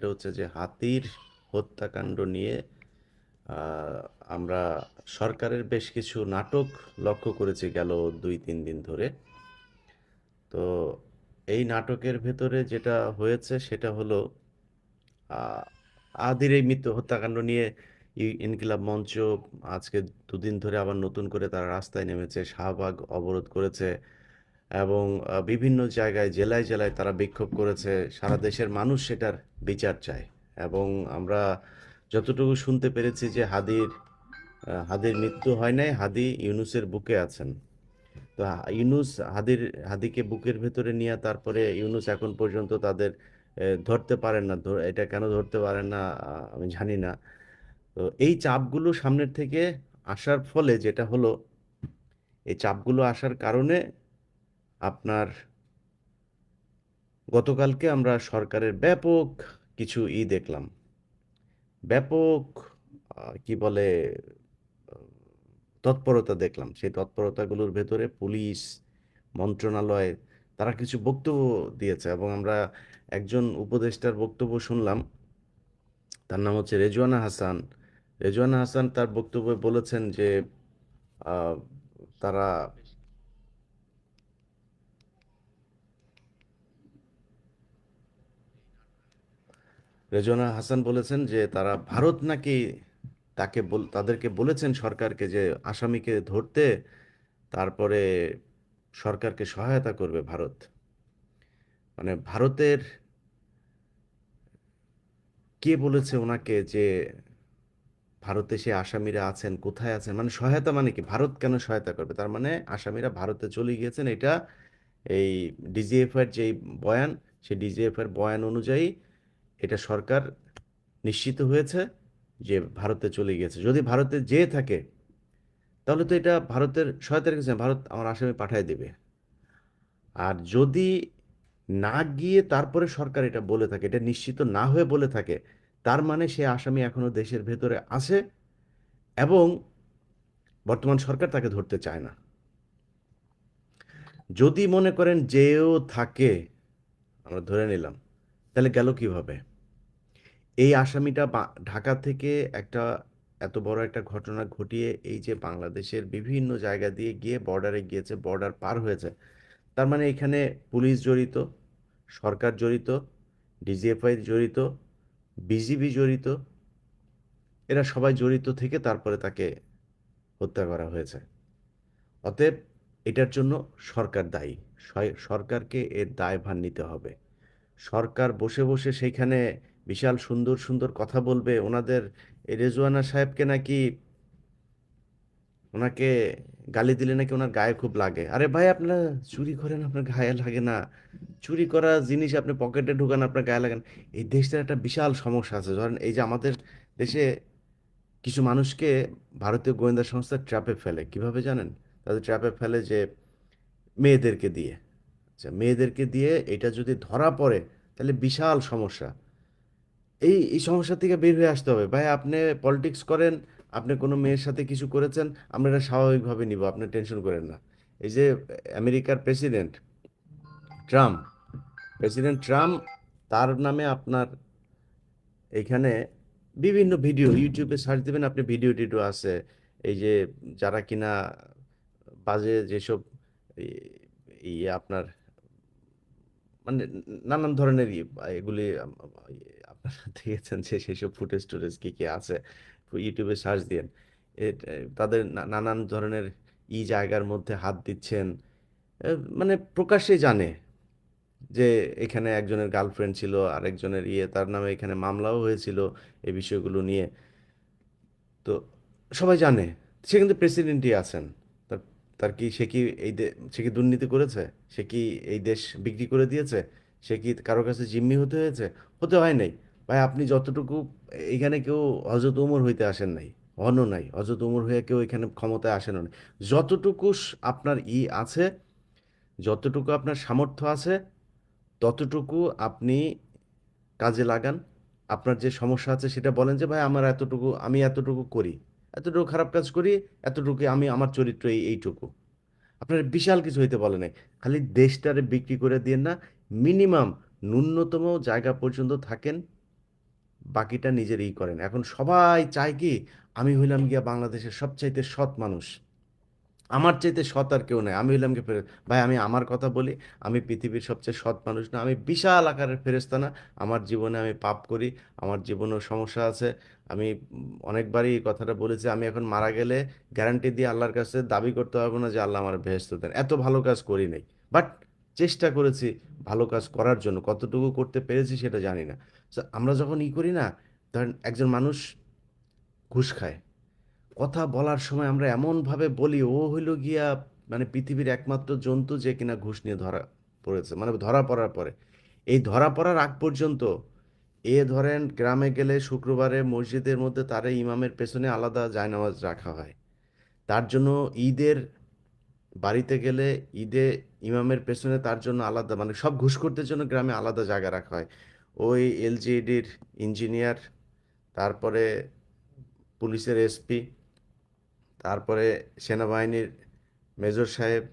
সেটা হচ্ছে যে হাতির হত্যাকাণ্ড নিয়ে আহ, আমরা সরকারের বেশ কিছু নাটক লক্ষ্য করেছি গেল 2-3 দিন ধরে। তো এই নাটকের ভেতরে যেটা হয়েছে সেটা হলো আহ, আদির এই মৃত্যু হত্যাকাণ্ড নিয়ে ইনকিলাব মঞ্চ আজকে 2 দিন ধরে আবার নতুন করে তারা রাস্তায় নেমেছে, শাহবাগ অবরোধ করেছে এবং বিভিন্ন জায়গায় জেলায় জেলায় তারা বিক্ষোভ করেছে। সারা দেশের মানুষ সেটার বিচার চায় এবং আমরা যতটুকু শুনতে পেরেছি যে হাদির মৃত্যু হয় নাই, হাদি ইউনুসের বুকে আছেন। তো ইউনুস হাদিকে বুকের ভেতরে নিয়ে তারপরে ইউনুস এখন পর্যন্ত তাদের ধরতে পারেন না। এটা কেন ধরতে পারেন না আমি জানি না। তো এই চাপগুলো সামনের থেকে আসার ফলে যেটা হলো, এই চাপগুলো আসার কারণে আপনার গতকালকে আমরা সরকারের ব্যাপক কিছু দেখলাম। ব্যাপক কি বলে আহ, তৎপরতা দেখলাম। সেই তৎপরতাগুলোর ভেতরে পুলিশ মন্ত্রণালয় তারা কিছু বক্তব্য দিয়েছে এবং আমরা একজন উপদেষ্টার বক্তব্য শুনলাম। তার নাম হচ্ছে রেজওয়ানা হাসান। রেজওয়ানা হাসান তার বক্তব্যে বলেছেন যে আহ, তারা রেজওয়ানা হাসান বলেছেন যে তারা ভারত নাকি তাদেরকে বলেছেন সরকারকে যে আসামিকে ধরতে, তারপরে সরকারকে সহায়তা করবে ভারত। মানে ভারতের কে বলেছে ওনাকে যে ভারতে সে আসামিরা আছেন, কোথায় আছেন, মানে সহায়তা মানে কি, ভারত কেন সহায়তা করবে? তার মানে আসামিরা ভারতে চলে গিয়েছেন, এটা এই ডিজিএফ এর যে বয়ান, সেই ডিজিএফ এর বয়ান অনুযায়ী এটা সরকার নিশ্চিত হয়েছে যে ভারতে চলে গিয়েছে। যদি ভারতে যেয়ে থাকে তাহলে তো এটা ভারতের সহায়তার কিছু না, ভারত আমার আসামি পাঠিয়ে দেবে। আর যদি না গিয়ে তারপরে সরকার এটা বলে থাকে, এটা নিশ্চিত না হয়ে বলে থাকে, তার মানে সে আসামি এখনো দেশের ভেতরে আছে এবং বর্তমান সরকার তাকে ধরতে চায় না। যদি মনে করেন যেও থাকে, আমরা ধরে নিলাম, তাহলে গেল কিভাবে? এই আসামিটা ঢাকা থেকে একটা এত বড় একটা ঘটনা ঘটিয়ে এই যে বাংলাদেশের বিভিন্ন জায়গা দিয়ে গিয়ে বর্ডারে গিয়েছে, বর্ডার পার হয়েছে, তার মানে এখানে পুলিশ জড়িত, সরকার জড়িত, ডিজিএফআই জড়িত, বিজিবি জড়িত, এরা সবাই জড়িত থেকে তারপরে তাকে হত্যা করা হয়েছে। অতএব এটার জন্য সরকার দায়ী। সরকারকে এর দায়ভার নিতে হবে। সরকার বসে বসে সেইখানে বিশাল সুন্দর সুন্দর কথা বলবে ওনাদের। এই রেজওয়ানা সাহেবকে নাকি, ওনাকে গালি দিলে নাকি ওনার গায়ে খুব লাগে। আরে ভাই, আপনারা চুরি করেন, আপনার গায়ে লাগে না? চুরি করা জিনিস আপনি পকেটে ঢুকান, আপনার গায়ে লাগে না? এই দেশটার একটা বিশাল সমস্যা আছে। ধরেন এই যে আমাদের দেশে কিছু মানুষকে ভারতীয় গোয়েন্দা সংস্থা ট্র্যাপে ফেলে, কিভাবে জানেন? তাদের ট্র্যাপে ফেলে যে মেয়েদেরকে দিয়ে। আচ্ছা, মেয়েদেরকে দিয়ে এটা যদি ধরা পড়ে তাহলে বিশাল সমস্যা। এই এই সমস্যা থেকে বের হয়ে আসতে হবে। ভাই, আপনি পলিটিক্স করেন, আপনি কোনো মেয়ের সাথে কিছু করেছেন, আমরা এটা স্বাভাবিকভাবে নিব, আপনি টেনশন করেন না। এই যে আমেরিকার ট্রাম্প প্রেসিডেন্ট ট্রাম্প, তার নামে আপনার এখানে বিভিন্ন ভিডিও ইউটিউবে সার্চ দিবেন আপনি, ভিডিও টিডিও আছে। এই যে যারা কিনা বাজে যেসব আপনার মানে নানান ধরনের এগুলি আপনারা দেখেছেন যে সেসব ফুটেজ টুটেজ কি কি আছে, ইউটিউবে সার্চ দিয়েন। তাদের নানান ধরনের জায়গার মধ্যে হাত দিচ্ছেন। মানে প্রকাশ্যে জানে যে এখানে একজনের গার্লফ্রেন্ড ছিল, আরেকজনের তার নামে এখানে মামলাও হয়েছিল এই বিষয়গুলো নিয়ে। তো সবাই জানে। সে কিন্তু প্রেসিডেন্টই আছেন। তার তার কি সে কি সে কি দুর্নীতি করেছে? সে কি এই দেশ বিক্রি করে দিয়েছে? সে কি কারো কাছে জিম্মি হতে হয়েছে? হতে হয় নাই। ভাই, আপনি যতটুকু, এখানে কেউ হজরত উমর হইতে আসেন নাই, হনও নাই, হজরত উমর হয়ে কেউ এখানে ক্ষমতায় আসেনও নাই। যতটুকু আপনার আছে, যতটুকু আপনার সামর্থ্য আছে, ততটুকু আপনি কাজে লাগান। আপনার যে সমস্যা আছে সেটা বলেন যে ভাই আমার এতটুকু, আমি এতটুকু করি, এতটুকু খারাপ কাজ করি, এতটুকু আমি, আমার চরিত্র এইটুকু। আপনার বিশাল কিছু হইতে বলে নাই। খালি দেশটারে বিক্রি করে দিয়েন না। মিনিমাম ন্যূনতম জায়গা পর্যন্ত থাকেন, বাকিটা নিজের করেন। এখন সবাই চায় কি, আমি হইলাম গিয়া বাংলাদেশের সবচাইতে সৎ মানুষ, আমার চাইতে সৎ আর কেউ নাই, আমি হইলাম কি ভাই, আমি আমার কথা বলি, আমি পৃথিবীর সবচেয়ে সৎ মানুষ না, আমি বিশাল আকারের ফেরেশতা না, আমার জীবনে আমি পাপ করি, আমার জীবনেও সমস্যা আছে। আমি অনেকবারই এই কথাটা বলেছি, আমি এখন মারা গেলে গ্যারান্টি দিয়ে আল্লাহর কাছে দাবি করতে পারবো না যে আল্লাহ আমার বেহেশত দেন, এত ভালো কাজ করি নাই। বাট চেষ্টা করেছি ভালো কাজ করার জন্য, কতটুকু করতে পেরেছি সেটা জানি না। So, আমরা যখন করি না, ধরেন একজন মানুষ ঘুষ খায়, কথা বলার সময় আমরা এমনভাবে বলি ও হইল গিয়া মানে পৃথিবীর একমাত্র জন্তু যে কিনা ঘুষ নিয়ে ধরা পড়েছে, মানে ধরা পড়ার পরে, এই ধরা পড়ার আগ পর্যন্ত ধরেন গ্রামে গেলে শুক্রবারে মসজিদের মধ্যে তারে ইমামের পেছনে আলাদা জায়নামাজ রাখা হয়, তার জন্য ঈদের বাড়িতে গেলে ঈদে ইমামের পেছনে তার জন্য আলাদা, মানে সব ঘুষখোরদের জন্য গ্রামে আলাদা জায়গা রাখা হয়। ওই এলজিইডির ইঞ্জিনিয়ার, তারপরে পুলিশের এসপি, তারপরে সেনাবাহিনীর মেজর সাহেব,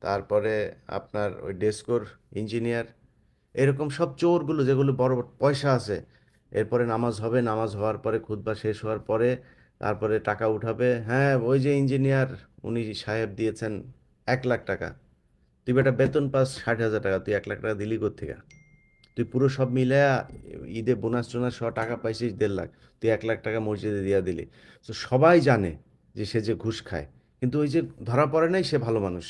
তারপরে আপনার ওই ডেস্কোর ইঞ্জিনিয়ার, এরকম সব চোরগুলো যেগুলো বড় বড় পয়সা আছে, এরপরে নামাজ হবে, নামাজ হওয়ার পরে খুতবা শেষ হওয়ার পরে তারপরে টাকা উঠাবে, হ্যাঁ ওই যে ইঞ্জিনিয়ার উনি সাহেব দিয়েছেন 1 লাখ টাকা, তুই বেটা বেতন পাস 60,000 টাকা, তুই 1 লাখ টাকা দিলি কোত্থেকে? তুই পুরো সব মিলায়া ঈদে বোনাস টোনাস সহ টাকা পাইছিস 1.5 লাখ, তুই 1 লাখ টাকা মসজিদে দিয়া দিলি। তো সবাই জানে যে সে যে ঘুষ খায়, কিন্তু ওই যে ধরা পড়ে নাই সে ভালো মানুষ।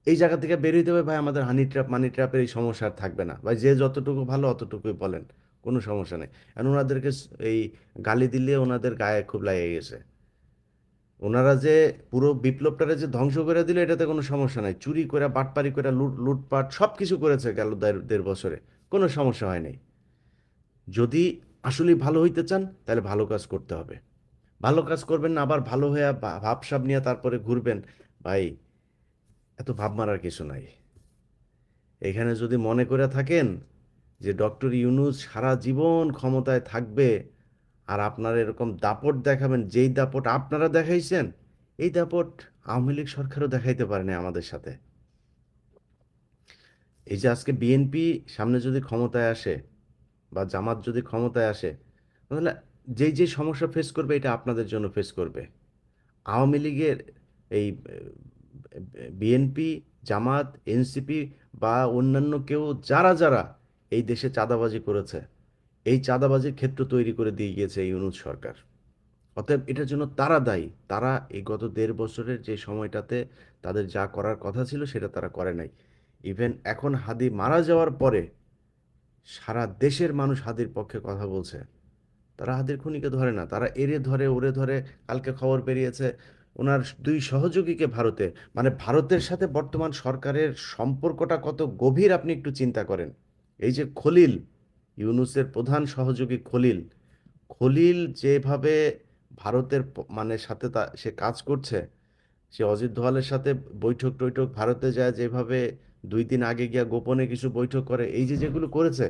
এই জায়গা থেকে বেরোইতে হবে ভাই, আমাদের হানি ট্র্যাপ মানি ট্র্যাপের এই সমস্যা আর থাকবে না ভাই, যে যতটুকু ভালো অতটুকুই বলেন, কোনো সমস্যা নেই। এখন ওনাদেরকে এই গালি দিলে ওনাদের গায়ে খুব লাগে গেছে, ওনারা যে পুরো বিপ্লবটারে যে ধ্বংস করে দিল এটাতে কোনো সমস্যা নাই, চুরি করে বাটপারি করে লুটপাট সব কিছু করেছে গেল 1.5 বছরে, কোনো সমস্যা হয় নাই। যদি আসলে ভালো হইতে চান তাহলে ভালো কাজ করতে হবে, ভালো কাজ করবেন না আবার ভালো হয়ে ভাবসাব নিয়ে তারপরে ঘুরবেন, ভাই এত ভাব মারার কিছু নাই। এখানে যদি মনে করে থাকেন যে ডক্টর ইউনূস সারা জীবন ক্ষমতায় থাকবে আর আপনারা এরকম দাপট দেখাবেন, যেই দাপট আপনারা দেখাইছেন, এই দাপট আওয়ামী লীগ সরকারও দেখাইতে পারেনি আমাদের সাথে। এই যে আজকে বিএনপি সামনে যদি ক্ষমতায় আসে বা জামাত যদি ক্ষমতায় আসে, তাহলে যেই যেই সমস্যা ফেস করবে এটা আপনাদের জন্য ফেস করবে। আওয়ামী লীগের এই বিএনপি, জামাত, এনসিপি বা অন্যান্য কেউ যারা যারা এই দেশে চাঁদাবাজি করেছে, এই চাঁদাবাজির ক্ষেত্র তৈরি করে দিয়ে গিয়েছে এই ইউনূস সরকার। অতএব এটার জন্য তারা দায়ী, তারা এই গত 1.5 বছরের যে সময়টাতে তাদের যা করার কথা ছিল সেটা তারা করে নাই। ইভেন এখন হাদি মারা যাওয়ার পরে সারা দেশের মানুষ হাদির পক্ষে কথা বলছে, তারা হাদির খুনিকে ধরে না, তারা এরে ধরে ওরে ধরে। কালকে খবর বেরিয়েছে ওনার 2 সহযোগীকে ভারতে, মানে ভারতের সাথে বর্তমান সরকারের সম্পর্কটা কত গভীর আপনি একটু চিন্তা করেন। এই যে খলিল, ইউনূসের প্রধান সহযোগী খলিল, খলিল যেভাবে ভারতের মানে সাথে সে কাজ করছে, সে অজিত দোভালের সাথে বৈঠক টৈঠক ভারতে যায়, যেভাবে 2 দিন আগে গিয়া গোপনে কিছু বৈঠক করে, এই যে যেগুলো করেছে,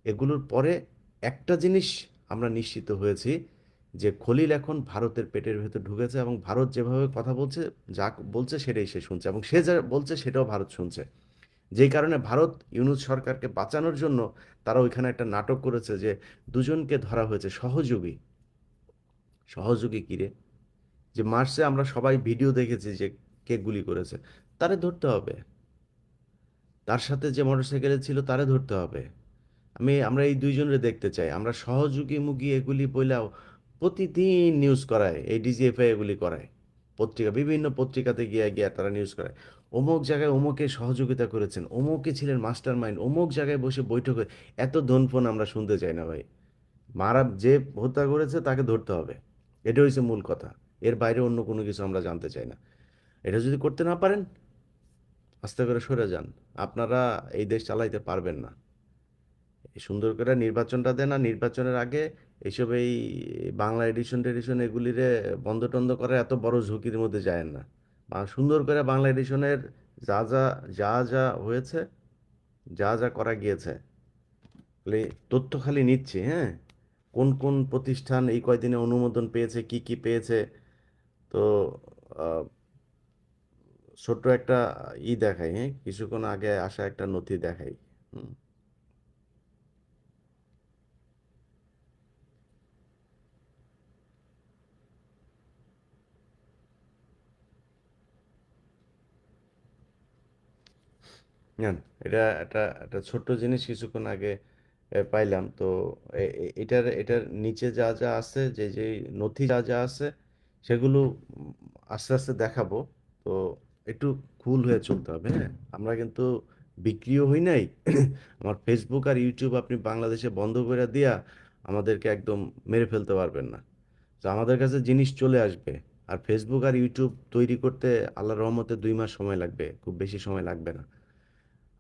এগুলোর পরে একটা জিনিস আমরা নিশ্চিত হয়েছি যে খলিল এখন ভারতের পেটের ভেতর ঢুকেছে এবং ভারত যেভাবে কথা বলছে, যা বলছে সেটাই সে শুনছে এবং সে যা বলছে সেটাও ভারত শুনছে। যেই কারণে ভারত ইউনূস সরকারকে বাঁচানোর জন্য তারা ওইখানে একটা নাটক করেছে যে দুজনকে ধরা হয়েছে সহযোগী। সহযোগী কিরে, যে মার্চে আমরা সবাই ভিডিও দেখেছি যে কে গুলি করেছে, তারে ধরতে হবে, তার সাথে যে মোটরসাইকেলে ছিল তারে ধরতে হবে। আমরা এই দুইজনের দেখতে চাই, আমরা সহযোগী মুগী এগুলি বইলাও প্রতিদিন নিউজ করায়, এই ডিজিএফআই এগুলি করায়, পত্রিকা বিভিন্ন পত্রিকাতে গিয়ে গিয়ে তারা নিউজ করায়, অমুক জায়গায় অমুকে সহযোগিতা করেছেন, অমুকে ছিলেন মাস্টার মাইন্ড, অমুক জায়গায় বসে বৈঠক এত ধনফন আমরা শুনতে চাই না ভাই। মারা যে হত্যা করেছে তাকে ধরতে হবে, এটা হচ্ছে মূল কথা। এর বাইরে অন্য কোনো কিছু আমরা জানতে চাই না। এটা যদি করতে না পারেন আস্তে করে সরে যান, আপনারা এই দেশ চালাইতে পারবেন না। এই সুন্দর করে নির্বাচনটা দেন, আর নির্বাচনের আগে এইসব এই বাংলা এডিশন টেডিশন এগুলিরে বন্ধ টন্ধ করে এত বড় ঝুঁকির মধ্যে যায় না। বা সুন্দর করে বাংলা এডিশনের যা যা যা যা হয়েছে, যা যা করা গিয়েছে, খালি তথ্য খালি নিচ্ছি, হ্যাঁ, কোন কোন প্রতিষ্ঠান এই কয়দিনে অনুমোদন পেয়েছে, কি কি পেয়েছে। তো আহ, ছোট্ট একটা দেখাই, হ্যাঁ, কিছুক্ষণ আগে আসা একটা নথি দেখাই। হুম। না, এটা একটা একটা ছোট্ট জিনিস কিছুক্ষণ আগে পাইলাম তো। এটার নিচে যা যা আছে, যে যে নথি যা যা আছে, সেগুলো আস্তে আস্তে দেখাবো। তো একটু কুল হয়ে চলতে হবে, হ্যাঁ। আমরা কিন্তু বিক্রিও হই নাই। আমার ফেসবুক আর ইউটিউব আপনি বাংলাদেশে বন্ধ করে দিয়া আমাদেরকে একদম মেরে ফেলতে পারবেন না। তো আমাদের কাছে জিনিস চলে আসবে। আর ফেসবুক আর ইউটিউব তৈরি করতে আল্লাহর রহমতে 2 মাস সময় লাগবে, খুব বেশি সময় লাগবে না।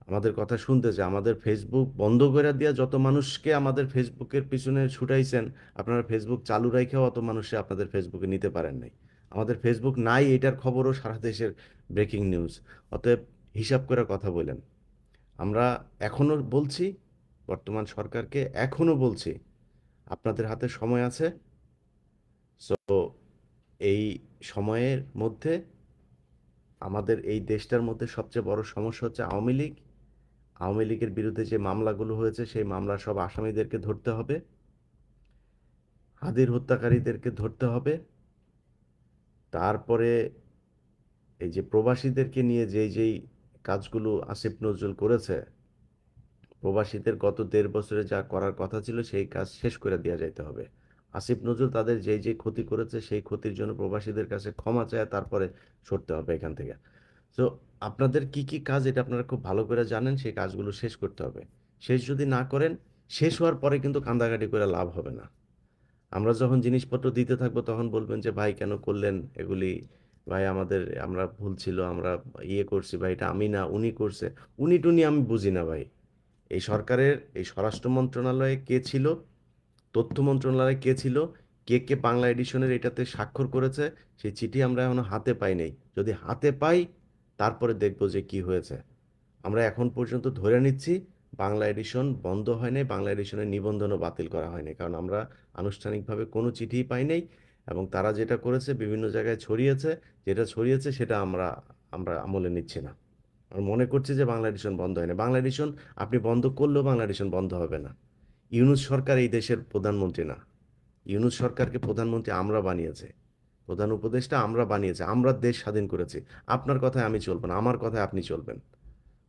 আমাদের কথা শুনতেছে, আমাদের ফেসবুক বন্ধ করে দিয়া যত মানুষকে আমাদের ফেসবুকের পিছনে ছুটাইছেন, আপনারা ফেসবুক চালু রাইখাও অত মানুষে আপনাদের ফেসবুকে নিতে পারেন নাই। আমাদের ফেসবুক নাই এটার খবরও সারা দেশের ব্রেকিং নিউজ। অতএব হিসাব করে কথা বলেন। আমরা এখনো বলছি, বর্তমান সরকারকে এখনো বলছি, আপনাদের হাতে সময় আছে। সো এই সময়ের মধ্যে আমাদের এই দেশটার মধ্যে সবচেয়ে বড় সমস্যা হচ্ছে আওয়ামী লীগ। আওয়ামী লীগের বিরুদ্ধে যে মামলাগুলো হয়েছে সেই মামলার সব আসামিদেরকে ধরতে হবে, হাদির হত্যাকারীদেরকে ধরতে হবে। তারপরে এই যে প্রবাসীদেরকে নিয়ে যেই যেই কাজগুলো আসিফ নজরুল করেছে, প্রবাসীদের গত 1.5 বছরে যা করার কথা ছিল সেই কাজ শেষ করে দেওয়া যাইতে হবে। আসিফ নজরুল তাদের যেই যে ক্ষতি করেছে সেই ক্ষতির জন্য প্রবাসীদের কাছে ক্ষমা চায়, তারপরে সরতে হবে এখান থেকে। তো আপনাদের কি কি কাজ এটা আপনারা খুব ভালো করে জানেন, সেই কাজগুলো শেষ করতে হবে। শেষ যদি না করেন, শেষ হওয়ার পরে কিন্তু কান্দাকাটি করে লাভ হবে না। আমরা যখন জিনিসপত্র দিতে থাকবো তখন বলবেন যে ভাই কেন করলেন এগুলি, ভাই আমাদের আমরা ভুল ছিল, আমরা ইয়ে করছি, ভাই এটা আমি না উনি করছে। উনি টুনি আমি বুঝি না ভাই। এই সরকারের এই স্বরাষ্ট্র মন্ত্রণালয়ে কে ছিল, তথ্য মন্ত্রণালয়ে কে ছিল, কে কে বাংলা এডিশনের এটাতে স্বাক্ষর করেছে, সেই চিঠি আমরা এখনো হাতে পাই নাই। যদি হাতে পাই তারপরে দেখব যে কি হয়েছে। আমরা এখন পর্যন্ত ধরে নিচ্ছি বাংলা এডিশন বন্ধ হয় নাই, বাংলা এডিশনের নিবন্ধনও বাতিল করা হয়নি, কারণ আমরা আনুষ্ঠানিকভাবে কোনো চিঠিই পাই নাই। এবং তারা যেটা করেছে বিভিন্ন জায়গায় ছড়িয়েছে, যেটা ছড়িয়েছে সেটা আমরা আমরা আমলে নিচ্ছি না। আমরা মনে করছি যে বাংলা এডিশন বন্ধ হয় না। বাংলা এডিশন আপনি বন্ধ করলেও বাংলা এডিশন বন্ধ হবে না। ইউনূস সরকার এই দেশের প্রধানমন্ত্রী না। ইউনূস সরকারকে প্রধানমন্ত্রী আমরা বানিয়েছে, প্রধান উপদেষ্টা আমরা বানিয়েছে, আমরা দেশ স্বাধীন করেছি। আপনার কথায় আমি চলবো না, আমার কথায় আপনি চলবেন।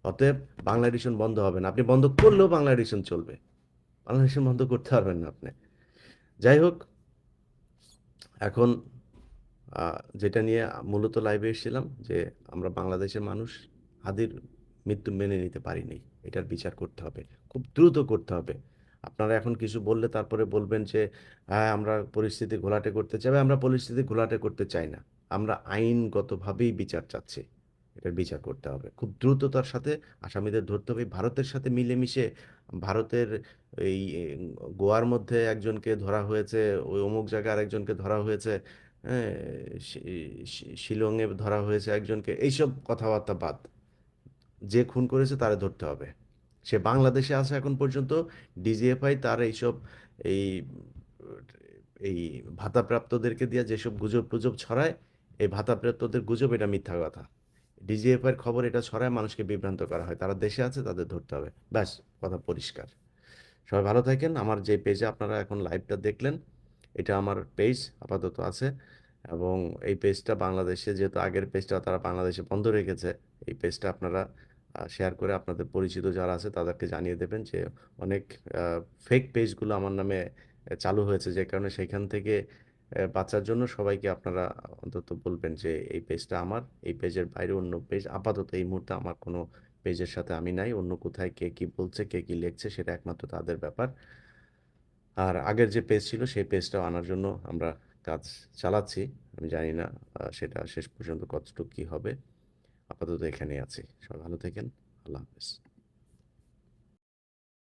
অতএব বাংলা এডিশন বন্ধ হবে না। আপনি বন্ধ করলেও বাংলা এডিশন চলবে, বাংলা এডিশন বন্ধ করতে পারবেন না আপনি। যাই হোক, এখন যেটা নিয়ে মূলত লাইভে এসেছিলাম, যে আমরা বাংলাদেশের মানুষ হাদির মৃত্যু মেনে নিতে পারিনি। এটার বিচার করতে হবে, খুব দ্রুত করতে হবে। আপনারা এখন কিছু বললে তারপরে বলবেন যে হ্যাঁ আমরা পরিস্থিতি ঘোলাটে করতে চাই। আমরা পরিস্থিতি ঘোলাটে করতে চাই না, আমরা আইনগতভাবেই বিচার চাচ্ছি। এটার বিচার করতে হবে খুব দ্রুততার সাথে। আসামিদের ধরতে হবে ভারতের সাথে মিলেমিশে। ভারতের এই গোয়ার মধ্যে একজনকে ধরা হয়েছে, ওই অমুক জায়গায় আরেকজনকে ধরা হয়েছে, হ্যাঁ, শিলংয়ে ধরা হয়েছে একজনকে। এইসব কথাবার্তা বাদ, যে খুন করেছে তারে ধরতে হবে। সে বাংলাদেশে আছে এখন পর্যন্ত। ডিজিএফআই তার এইসব এই এই ভাতাপ্রাপ্তদেরকে দিয়ে যেসব গুজব টুজব ছড়ায়, এই ভাতাপ্রাপ্তদের গুজব এটা মিথ্যা কথা। ডিজিএফআই এর খবর এটা ছড়ায়, মানুষকে বিভ্রান্ত করা হয়। তারা দেশে আছে, তাদের ধরতে হবে, ব্যাস, কথা পরিষ্কার। সবাই ভালো থাকেন। আমার যে পেজে আপনারা এখন লাইভটা দেখলেন, এটা আমার পেজ আপাতত আছে। এবং এই পেজটা বাংলাদেশে, যেহেতু আগের পেজটা তারা বাংলাদেশে বন্ধ রেখেছে, এই পেজটা আপনারা শেয়ার করে আপনাদের পরিচিত যারা আছে তাদেরকে জানিয়ে দেবেন যে অনেক ফেক পেজগুলো আমার নামে চালু হয়েছে, যে কারণে সেখান থেকে বাঁচার জন্য সবাইকে আপনারা অন্তত বলবেন যে এই পেজটা আমার, এই পেজের বাইরে অন্য পেজ আপাতত এই মুহূর্তে আমার কোনো পেজের সাথে আমি নাই। অন্য কোথায় কে কি বলছে, কে কি লিখছে, সেটা একমাত্র তাদের ব্যাপার। আর আগের যে পেজ ছিল সেই পেজটাও আনার জন্য আমরা কাজ চালাচ্ছি। আমি জানি না সেটা শেষ পর্যন্ত কতটুকু কি হবে। আপাতত এখানেই আছি। সবাই ভালো থাকেন। আল্লাহ হাফেজ।